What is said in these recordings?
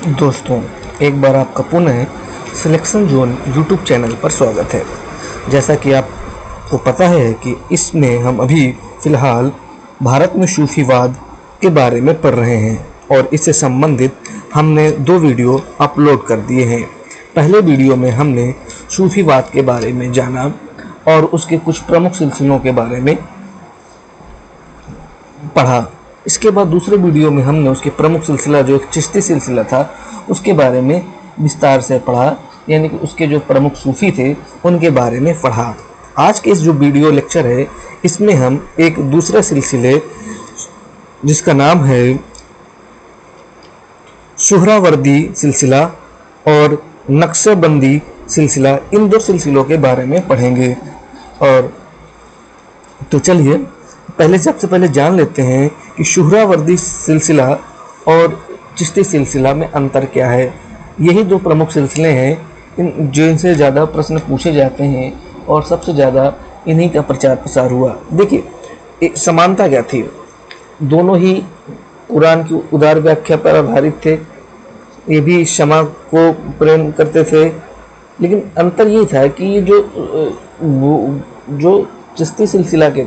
दोस्तों, एक बार आपका पुनः सिलेक्शन जोन यूट्यूब चैनल पर स्वागत है। जैसा कि आपको पता है कि इसमें हम अभी फ़िलहाल भारत में सूफीवाद के बारे में पढ़ रहे हैं और इससे संबंधित हमने 2 वीडियो अपलोड कर दिए हैं। पहले वीडियो में हमने सूफीवाद के बारे में जाना और उसके कुछ प्रमुख सिलसिलों के बारे में पढ़ा। इसके बाद दूसरे वीडियो में हमने उसके प्रमुख सिलसिला जो एक चिश्ती सिलसिला था उसके बारे में विस्तार से पढ़ा, यानी कि उसके जो प्रमुख सूफ़ी थे उनके बारे में पढ़ा। आज के इस जो वीडियो लेक्चर है इसमें हम एक दूसरे सिलसिले जिसका नाम है सुहरावर्दी सिलसिला और नक्शबंदी सिलसिला, इन 2 सिलसिलों के बारे में पढ़ेंगे। और तो चलिए सबसे पहले जान लेते हैं कि सुहरावर्दी सिलसिला और चिश्ती सिलसिला में अंतर क्या है। यही 2 प्रमुख सिलसिले हैं जिनसे ज़्यादा प्रश्न पूछे जाते हैं और सबसे ज़्यादा इन्हीं का प्रचार प्रसार हुआ। देखिए, समानता क्या थी, दोनों ही कुरान की उदार व्याख्या पर आधारित थे। ये भी क्षमा को प्रेम करते थे, लेकिन अंतर ये था कि ये जो चिश्ती सिलसिला के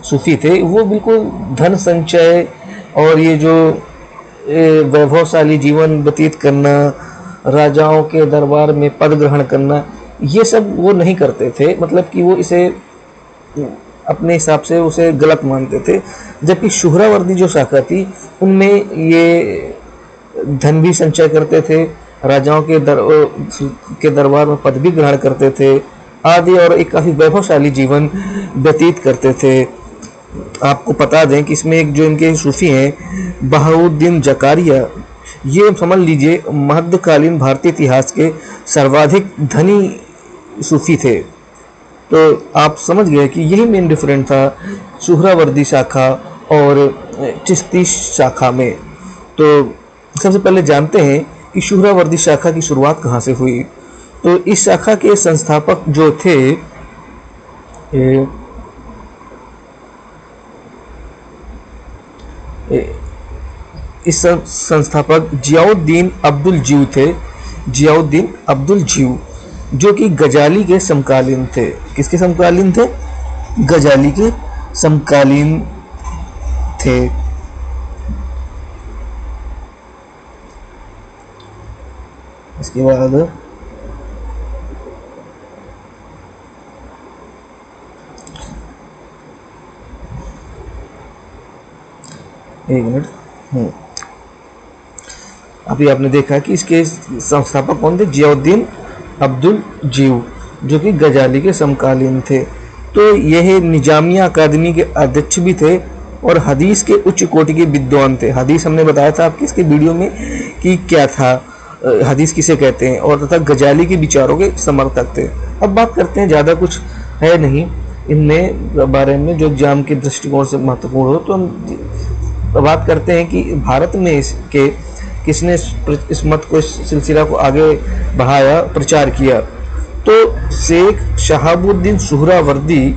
सूफी थे वो बिल्कुल धन संचय और ये जो वैभवशाली जीवन व्यतीत करना, राजाओं के दरबार में पद ग्रहण करना, ये सब वो नहीं करते थे। मतलब कि वो इसे अपने हिसाब से उसे गलत मानते थे। जबकि सुहरावर्दी जो शाखा थी उनमें ये धन भी संचय करते थे, राजाओं के दरबार में पद भी ग्रहण करते थे आदि, और एक काफ़ी वैभवशाली जीवन व्यतीत करते थे। आपको बता दें कि इसमें एक जो इनके सूफी हैं बहाउद्दीन जकारिया, ये समझ लीजिए मध्यकालीन भारतीय इतिहास के सर्वाधिक धनी सूफी थे। तो आप समझ गए कि यही मेन डिफरेंस था सुहरावर्दी शाखा और चिश्ती शाखा में। तो सबसे पहले जानते हैं कि सुहरावर्दी शाखा की शुरुआत कहाँ से हुई। तो इस शाखा के संस्थापक जो थे इस संस्थापक जियाउद्दीन अब्दुल जीव थे। जियाउद्दीन अब्दुल जीव जो कि गजाली के समकालीन थे। किसके समकालीन थे? गजाली के समकालीन थे। इसके बाद एक मिनट, अभी आपने देखा कि इसके संस्थापक कौन थे? जियाउद्दीन अब्दुल जीव जो कि गजाली के समकालीन थे। तो यह निजामिया अकादमी के अध्यक्ष भी थे और हदीस के उच्च कोटि के विद्वान थे। हदीस हमने बताया था आपके इसके वीडियो में कि क्या था, हदीस किसे कहते हैं, और तथा गजाली के विचारों के समर्थक थे। अब बात करते हैं, ज़्यादा कुछ है नहीं इनमें बारे में जो एग्जाम के दृष्टिकोण से महत्वपूर्ण हो। तो हम बात करते हैं कि भारत में इसके किसने इस मत को, इस सिलसिला को आगे बढ़ाया, प्रचार किया। तो शेख शहाबुद्दीन सुहरावर्दी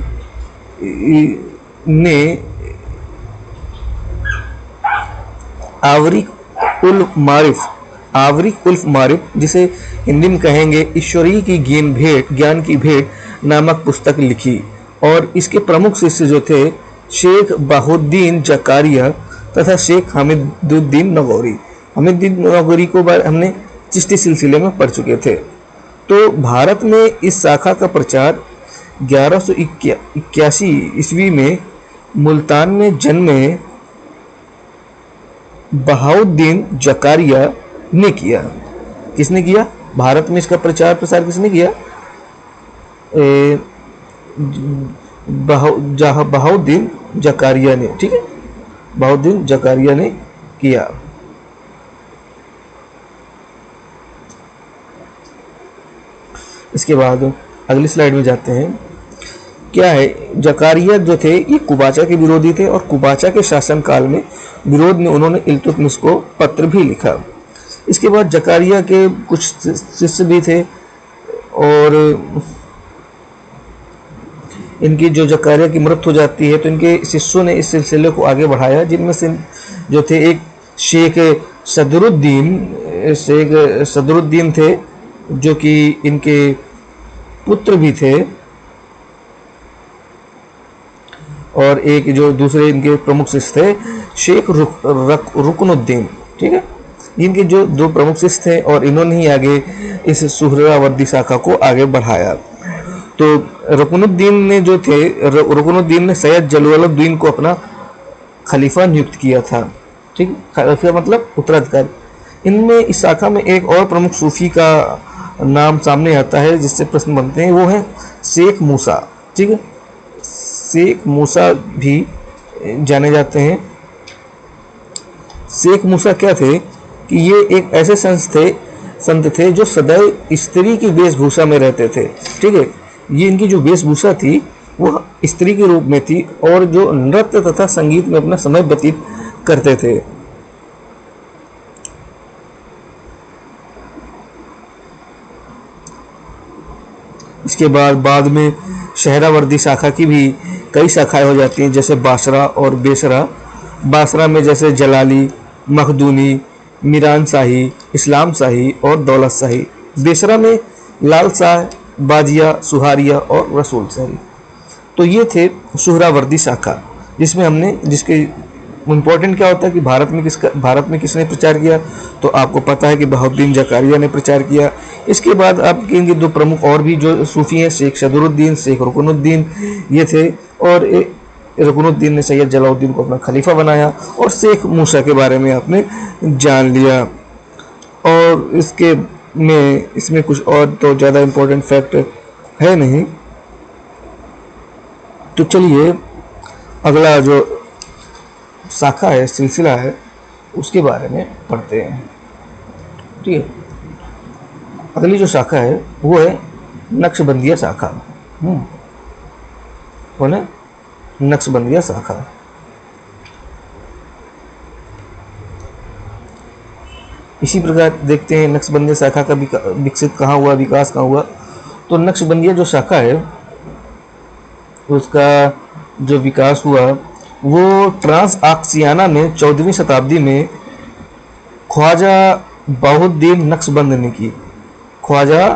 ने आवरिक उल्फ मारिफ, जिसे हिंदी में कहेंगे ईश्वरीय की ज्ञान की भेंट नामक पुस्तक लिखी। और इसके प्रमुख शिष्य जो थे शेख बहाउद्दीन जकारिया तथा शेख हामिदुद्दीन नगौरी। हामिदुद्दीन नगौरी को हमने चिश्ती सिलसिले में पढ़ चुके थे। तो भारत में इस शाखा का प्रचार 1181 ईस्वी में मुल्तान में जन्मे बहाउद्दीन जकारिया ने किया। किसने किया? भारत में इसका प्रचार प्रसार किसने किया? बहाउद्दीन जकारिया ने। ठीक है, बहाउद्दीन जकारिया ने किया। इसके बाद अगली स्लाइड में जाते हैं। क्या है, जकारिया जो थे ये कुबाचा के विरोधी थे और कुबाचा के शासनकाल में विरोध में उन्होंने इल्तुतमिश को पत्र भी लिखा। इसके बाद जकारिया के कुछ शिष्य भी थे और इनकी जो जकारिया की मृत्यु हो जाती है तो इनके शिष्यों ने इस सिलसिले को आगे बढ़ाया, जिनमें से जो थे एक शेख सदरुद्दीन शेख सदरुद्दीन थे, जो कि इनके पुत्र भी थे, और एक जो दूसरे इनके प्रमुख शिष्य थे शेख रुकनुद्दीन। ठीक है, इनके जो दो प्रमुख शिष्य थे और इन्होंने ही आगे इस सुहरावर्दी शाखा को आगे बढ़ाया। तो रुकनुद्दीन ने जो थे, रुकनुद्दीन ने सैयद जलालुद्दीन को अपना खलीफा नियुक्त किया था। ठीक, खलीफा मतलब उत्तराधिकारी। इनमें इस शाखा में एक और प्रमुख सूफी का नाम सामने आता है जिससे प्रश्न बनते हैं, वो है शेख मूसा। ठीक है, शेख मूसा भी जाने जाते हैं। शेख मूसा क्या थे कि ये एक ऐसे संत थे जो सदैव स्त्री की वेशभूषा में रहते थे। ठीक है, ये इनकी जो वेशभूषा थी वो स्त्री के रूप में थी और जो नृत्य तथा संगीत में अपना समय व्यतीत करते थे। इसके बाद में शहरावर्दी शाखा की भी कई शाखाएं हो जाती हैं, जैसे बासरा और बेसरा। बासरा में जैसे जलाली, मखदूनी, मीरान शाही, इस्लाम शाही और दौलत शाही। बेसरा में लाल शाह, बाजिया, सुहारिया और रसूल शाही। तो ये थे सुहरावर्दी शाखा, जिसमें हमने जिसके इम्पोर्टेंट क्या होता है कि भारत में किसने प्रचार किया, तो आपको पता है कि बहाउद्दीन जकारिया ने प्रचार किया। इसके बाद आप कहेंगे दो प्रमुख और भी जो सूफी हैं, शेख सदरुद्दीन, शेख रुकनुद्दीन, ये थे। और रुकनुद्दीन ने सैयद जलालुद्दीन को अपना खलीफा बनाया। और शेख मूसा के बारे में आपने जान लिया। और इसमें कुछ और तो ज़्यादा इम्पोर्टेंट फैक्ट है नहीं। तो चलिए अगला जो शाखा है, सिलसिला है, उसके बारे में पढ़ते हैं। ठीक है, अगली जो शाखा है वो है नक्शबंदिया शाखा। कौन है? नक्शबंदिया शाखा। इसी प्रकार देखते हैं नक्शबंदिया शाखा का विकसित कहाँ हुआ, विकास कहाँ हुआ। तो नक्शबंदिया जो शाखा है उसका जो विकास हुआ वो ट्रांस आक्सियाना में 14वीं शताब्दी में ख्वाजा बहाउद्दीन नक्शबंद ने की। ख्वाजा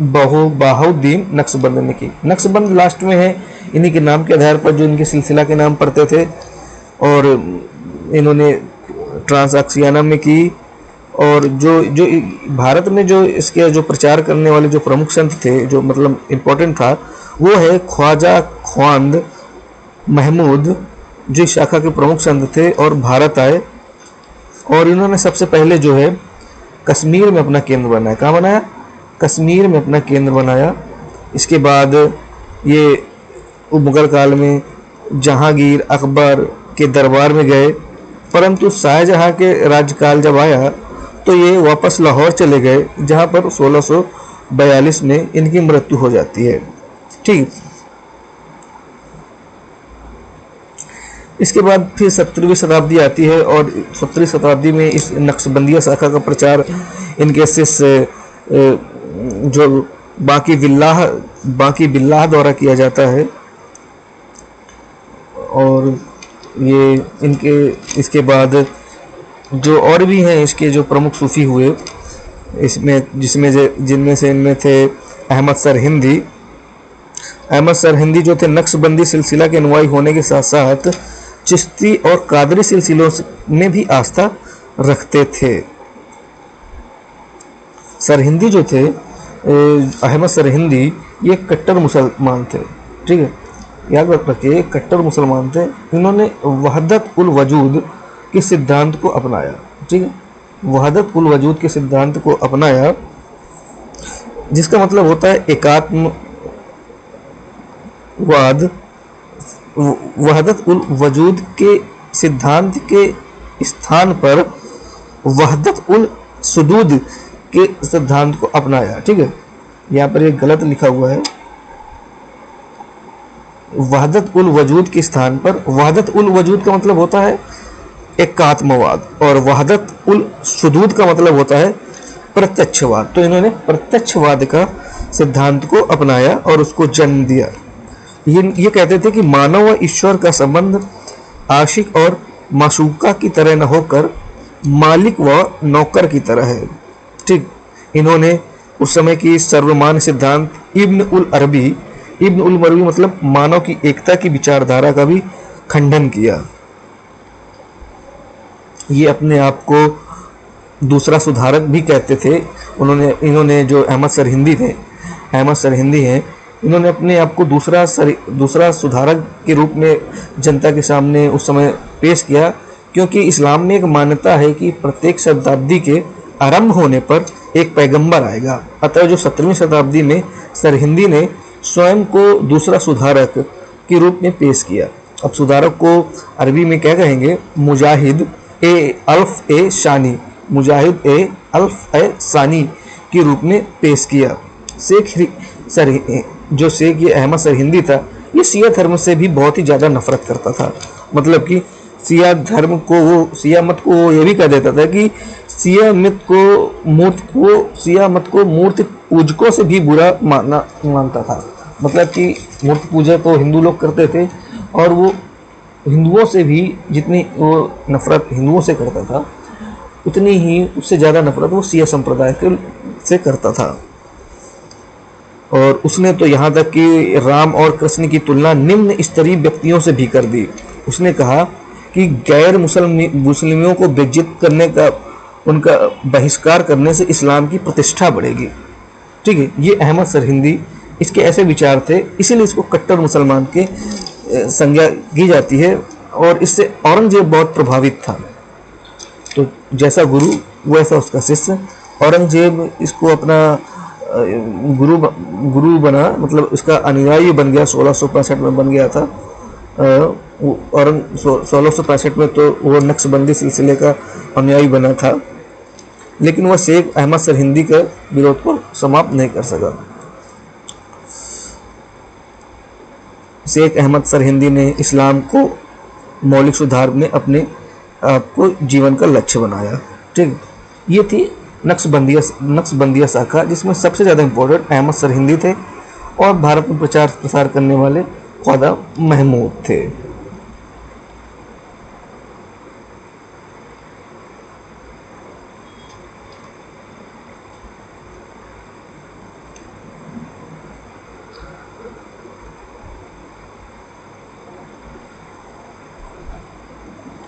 बहाउद्दीन नक्शबंद ने की। नक्शबंद लास्ट में है, इन्हीं के नाम के आधार पर जो इनके सिलसिला के नाम पढ़ते थे। और इन्होंने ट्रांस आक्सियाना में की। और जो जो भारत में जो इसके जो प्रचार करने वाले जो प्रमुख संत थे, जो मतलब इम्पोर्टेंट था, वो है ख्वाजा ख्वांद महमूद, जो इस शाखा के प्रमुख संत थे और भारत आए। और इन्होंने सबसे पहले जो है कश्मीर में अपना केंद्र बनाया। कहाँ बनाया? कश्मीर में अपना केंद्र बनाया। इसके बाद ये मुगल काल में जहांगीर, अकबर के दरबार में गए, परंतु शाहजहां के राज्यकाल जब आया तो ये वापस लाहौर चले गए, जहां पर 1642 में इनकी मृत्यु हो जाती है। ठीक, इसके बाद फिर 17वीं शताब्दी आती है और 17वीं शताब्दी में इस नक्शबंदिया शाखा का प्रचार इनके शिष्य जो बाकी बिल्लाह द्वारा किया जाता है। और ये इनके इसके बाद जो और भी हैं इसके जो प्रमुख सूफी हुए, जिनमें से इनमें थे अहमद सरहिंदी। अहमद सरहिंदी जो थे नक्शबंदी सिलसिला के अनुयायी होने के साथ साथ चिश्ती और कादरी सिलसिलों में भी आस्था रखते थे। सरहिंदी जो थे, अहमद सरहिंदी, ये कट्टर मुसलमान थे। ठीक है, याद रखिए, कट्टर मुसलमान थे। इन्होंने वहदत उल वजूद के सिद्धांत को अपनाया। ठीक है, वहदत उल वजूद के सिद्धांत को अपनाया, जिसका मतलब होता है एकात्मवाद। वहदत उल वजूद के सिद्धांत के स्थान पर वहदत उल सुदूद के सिद्धांत को अपनाया। ठीक है, यहाँ पर एक गलत लिखा हुआ है। वहदत उल वजूद के स्थान पर वहदत उल वजूद का मतलब होता है एकात्मवाद, और वहदत उल सुदूद का मतलब होता है प्रत्यक्षवाद। तो इन्होंने प्रत्यक्षवाद का सिद्धांत को अपनाया और उसको जन्म दिया। ये कहते थे कि मानव व ईश्वर का संबंध आशिक और माशूका की तरह न होकर मालिक व नौकर की तरह है। ठीक, इन्होंने उस समय की सर्वमान्य सिद्धांत इब्न उल अरबी मतलब मानव की एकता की विचारधारा का भी खंडन किया। ये अपने आप को दूसरा सुधारक भी कहते थे। इन्होंने जो अहमद सरहिंदी हैं, इन्होंने अपने आप को दूसरा सुधारक के रूप में जनता के सामने उस समय पेश किया, क्योंकि इस्लाम में एक मान्यता है कि प्रत्येक शताब्दी के आरंभ होने पर एक पैगंबर आएगा। अतः जो 17वीं शताब्दी में सरहिंदी ने स्वयं को दूसरा सुधारक के रूप में पेश किया। अब सुधारक को अरबी में क्या कहेंगे? मुजाहिद ए सानी के रूप में पेश किया। शेख ये अहमद सरहिंदी था, ये शिया धर्म से भी बहुत ही ज़्यादा नफरत करता था। मतलब कि शिया मत को वो ये भी कह देता था कि शिया मत को मूर्ति पूजकों से भी बुरा मानता था। मतलब कि मूर्ति पूजा तो हिंदू लोग करते थे, और वो हिंदुओं से भी जितनी वो नफरत हिंदुओं से करता था, उतनी ही उससे ज़्यादा नफरत वो शिया संप्रदाय से करता था। और उसने तो यहाँ तक कि राम और कृष्ण की तुलना निम्न स्तरीय व्यक्तियों से भी कर दी। उसने कहा कि गैर मुस्लिमों को बेइज्जत करने का, उनका बहिष्कार करने से इस्लाम की प्रतिष्ठा बढ़ेगी। ठीक है, ये अहमद सरहिंदी, इसके ऐसे विचार थे, इसीलिए इसको कट्टर मुसलमान के संज्ञा की जाती है। और इससे औरंगजेब बहुत प्रभावित था। तो जैसा गुरु वैसा उसका शिष्य। औरंगजेब इसको अपना गुरु बना, मतलब इसका अनुयायी बन गया। 1665 में बन गया था। और 1665 में तो वो नक्शबंदी सिलसिले का अनुयायी बना था, लेकिन वह शेख अहमद सरहिंदी का विरोध को समाप्त नहीं कर सका। शेख अहमद सरहिंदी ने इस्लाम को मौलिक सुधार में अपने आप को जीवन का लक्ष्य बनाया। ठीक, ये थी नक्शबंदिया शाखा, जिसमें सबसे ज़्यादा इम्पोर्टेंट अहमद सरहिंदी थे और भारत में प्रचार प्रसार करने वाले ख्वाजा महमूद थे।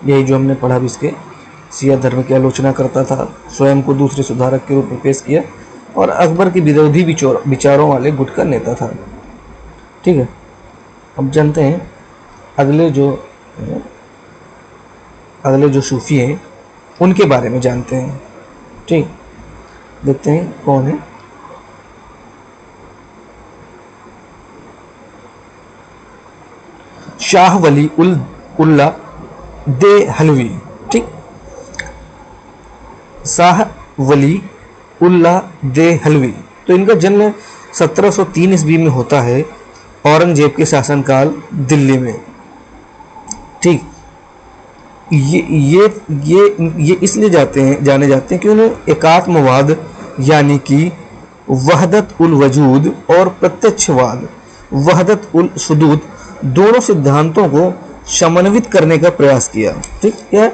यही जो हमने पढ़ा भी, इसके शिया धर्म की आलोचना करता था, स्वयं को दूसरे सुधारक के रूप में पेश किया, और अकबर के विरोधी विचारों वाले गुट का नेता था। ठीक है, अब जानते हैं अगले जो सूफी हैं उनके बारे में जानते हैं। ठीक, देखते हैं कौन है। शाह वली उल्ला देहलवी। ठीक, शाह वली उल्ला देहलवी। तो इनका जन्म 1703 ईस्वी में होता है, औरंगजेब के शासनकाल दिल्ली में। ठीक, ये इसलिए जाने जाते हैं कि उन्हें एकात्मवाद यानी कि वहदत उल वजूद और प्रत्यक्षवाद वहदत उल सुदूद दोनों सिद्धांतों को समन्वित करने का प्रयास किया। ठीक, क्या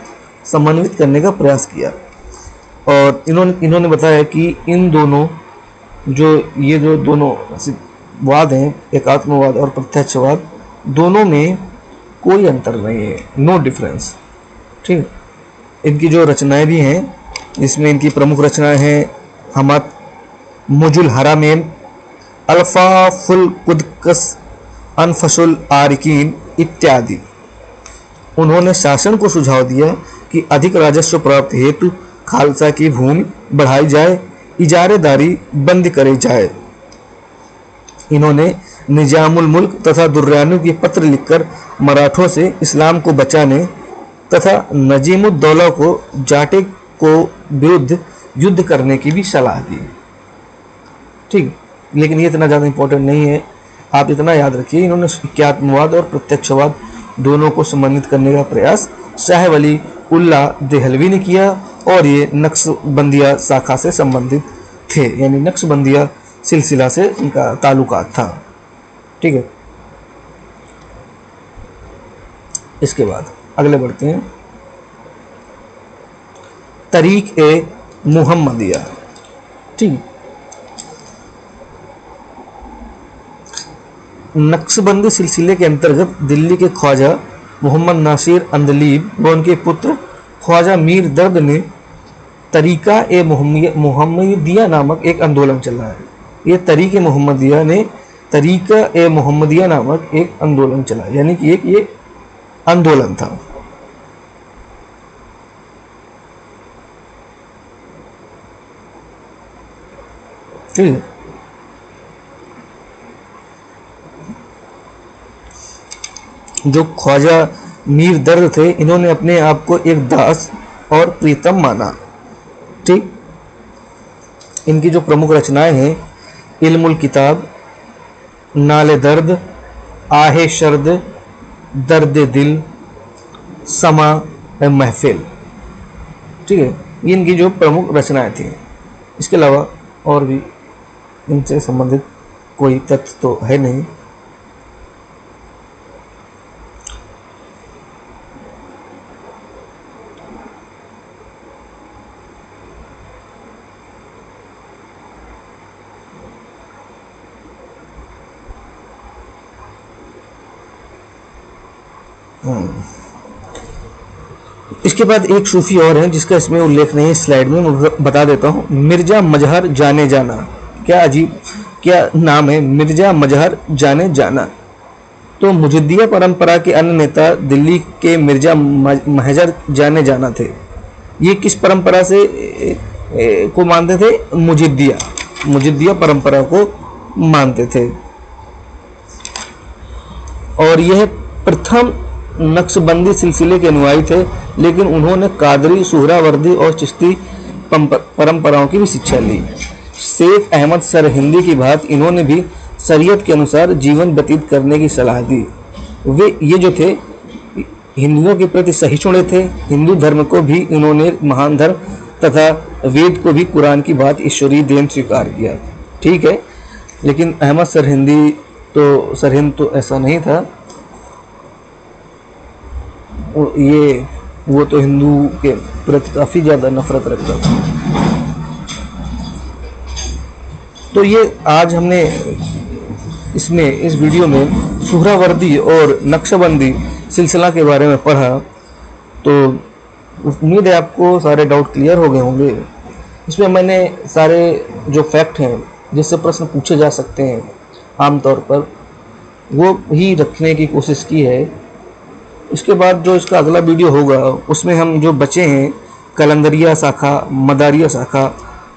समन्वित करने का प्रयास किया। और इन्होंने बताया कि इन दोनों जो दोनों वाद हैं, एकात्मवाद और प्रत्यक्षवाद, दोनों में कोई अंतर नहीं है, नो डिफरेंस। ठीक, इनकी जो रचनाएं भी हैं, इसमें इनकी प्रमुख रचनाएं हैं हमत, मुजुल हरामैन, अल्फाफुल कुदकस, अनफसुल आरिकीन इत्यादि। उन्होंने शासन को सुझाव दिया कि अधिक राजस्व प्राप्त हेतु खालसा की भूमि बढ़ाई जाए, इजारेदारी बंद करे जाए। इन्होंने निजामुल मुल्क तथा दुर्रानी के पत्र लिखकर मराठों से इस्लाम को बचाने तथा नजीमुद्दौला को जाटे को विरुद्ध युद्ध करने की भी सलाह दी। ठीक, लेकिन ये इतना ज़्यादा इम्पोर्टेंट नहीं है। आप इतना याद रखिए, इन्होंने एकात्मवाद और प्रत्यक्षवाद दोनों को समन्वित करने का प्रयास शाह वली उल्ला देहलवी ने किया, और ये नक्शबंदिया शाखा से संबंधित थे, यानी नक्शबंदिया सिलसिला से इनका ताल्लुकात था। ठीक है, इसके बाद अगले बढ़ते हैं। तरीक ए मुहम्मदिया। ठीक। नक्शबंदी सिलसिले के अंतर्गत दिल्ली के ख्वाजा मोहम्मद नासिर अंदलीब व उनके पुत्र ख्वाजा मीर दर्द ने तरीका ए मोहम्मदिया नामक एक आंदोलन चलाया। ये तरीके मोहम्मदिया ने तरीका ए मोहम्मदिया नामक एक आंदोलन चलाया, यानी कि एक ये आंदोलन था। ठीक है। जो ख्वाजा मीर दर्द थे, इन्होंने अपने आप को एक दास और प्रीतम माना। ठीक। इनकी जो प्रमुख रचनाएं हैं, इल्मुल किताब, नाले दर्द, आहे शर्द, दर्द दिल, समा महफिल। ठीक है, ये इनकी जो प्रमुख रचनाएं थी। इसके अलावा और भी इनसे संबंधित कोई तथ्य तो है नहीं। इसके बाद एक सूफी और है जिसका इसमें उल्लेख नहीं है स्लाइड में, मैं बता देता हूँ। मिर्जा मजहर जाने जाना। क्या अजीब, क्या नाम है, मिर्जा मजहर जाने जाना। तो मुजद्दिया परंपरा के अन्य नेता दिल्ली के मिर्जा महजर जाने जाना थे। ये किस परंपरा से को मानते थे? मुजद्दिया परंपरा को मानते थे। और यह प्रथम नक्शबंदी सिलसिले के अनुयायी थे, लेकिन उन्होंने कादरी, सुहरावर्दी और चिश्ती परंपराओं की भी शिक्षा ली। शेख अहमद सरहिंदी की भांति इन्होंने भी शरीयत के अनुसार जीवन व्यतीत करने की सलाह दी। वे ये जो थे हिंदुओं के प्रति सहिष्णु थे। हिंदू धर्म को भी इन्होंने महान धर्म तथा वेद को भी कुरान की बात ईश्वरीय देन स्वीकार किया। ठीक है, लेकिन अहमद सरहिंद तो ऐसा नहीं था। वो तो हिंदू के प्रति काफ़ी ज़्यादा नफरत रखता था। तो ये आज हमने इस वीडियो में सुहरावर्दी और नक्शबंदी सिलसिला के बारे में पढ़ा। तो उम्मीद है आपको सारे डाउट क्लियर हो गए होंगे। इसमें मैंने सारे जो फैक्ट हैं जिससे प्रश्न पूछे जा सकते हैं आमतौर पर, वो ही रखने की कोशिश की है। इसके बाद जो इसका अगला वीडियो होगा उसमें हम जो बचे हैं कलंदरिया शाखा, मदारिया शाखा,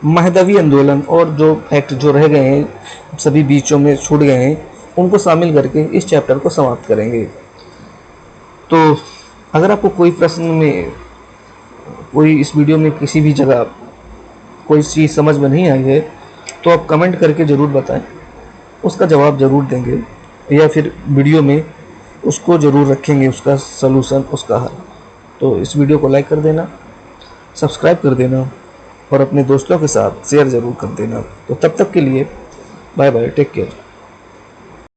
महदवी आंदोलन और जो फैक्ट जो रह गए हैं सभी बीचों में छूट गए हैं, उनको शामिल करके इस चैप्टर को समाप्त करेंगे। तो अगर आपको कोई प्रश्न में, कोई इस वीडियो में किसी भी जगह कोई चीज़ समझ में नहीं आई है तो आप कमेंट करके ज़रूर बताएं, उसका जवाब ज़रूर देंगे या फिर वीडियो में उसको ज़रूर रखेंगे, उसका सलूशन, उसका हल। तो इस वीडियो को लाइक कर देना, सब्सक्राइब कर देना और अपने दोस्तों के साथ शेयर ज़रूर कर देना। तो तब तक के लिए बाय बाय, टेक केयर।